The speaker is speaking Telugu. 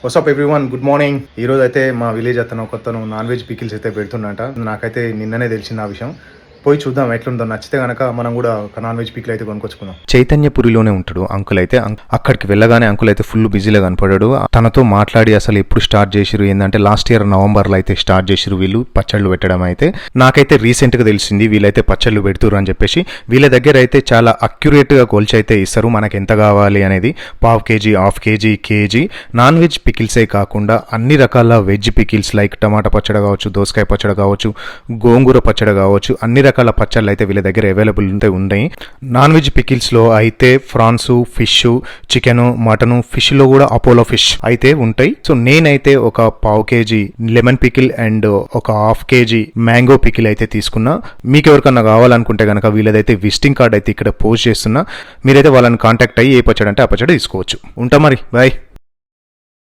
WhatsApp everyone, good morning. ఈ రోజు అయితే మా విలేజ్ కొత్తను నాన్ వెజ్ పికిల్స్ అయితే పెడుతున్నట. నాకైతే నిన్ననే తెలిసింది ఆ విషయం. పోయి చూద్దాం ఎట్లుందో. నచ్చితే కనుక మనం కూడా ఒక నాన్ వెజ్ పికిల్ అయితే కొనుక్కొచ్చుకుందాం. చైతన్యపురిలోనే ఉంటాడు అంకుల్ అయితే. అక్కడికి వెళ్ళగానే అంకుల్ అయితే ఫుల్ బిజీలో కనపడాడు. తనతో మాట్లాడి అసలు ఎప్పుడు స్టార్ట్ చేసిరు ఏంటంటే లాస్ట్ ఇయర్ నవంబర్లో అయితే స్టార్ట్ చేసిరు వీళ్ళు పచ్చళ్ళు పెట్టడం. అయితే నాకైతే రీసెంట్గా తెలిసింది వీళ్ళైతే పచ్చళ్ళు పెడుతురు అని చెప్పేసి. వీళ్ళ దగ్గర అయితే చాలా అక్యురేట్గా కొలిచి అయితే ఇస్తారు మనకు ఎంత కావాలి అనేది. పావు KG, half KG, KG non veg పికిల్సే కాకుండా అన్ని రకాల వెజ్ పికిల్స్ లైక్ టమాటా పచ్చడి కావచ్చు, దోసకాయ పచ్చడి కావచ్చు, గోంగూర పచ్చడి కావచ్చు, అన్ని రకాల పచ్చళ్ళు అయితే వీళ్ళ దగ్గర అవైలబుల్ ఉన్నాయి. నాన్ వెజ్ పికిల్స్లో అయితే ఫ్రాన్స్, ఫిష్, చికెన్, మటన్, ఫిష్లో కూడా అపోలో ఫిష్ అయితే ఉంటాయి. సో నేనైతే ఒక పావు కేజీ లెమన్ పికిల్ అండ్ ఒక హాఫ్ కేజీ మ్యాంగో పికిల్ అయితే తీసుకున్నా. మీకు ఎవరికన్నా కావాలనుకుంటే కనుక వీళ్ళదైతే విజిటింగ్ కార్డ్ అయితే ఇక్కడ పోస్ట్ చేస్తున్నా. మీరైతే వాళ్ళని కాంటాక్ట్ అయ్యి ఏ పచ్చడి అంటే ఆ పచ్చడి తీసుకోవచ్చు. ఉంటా మరి, బాయ్.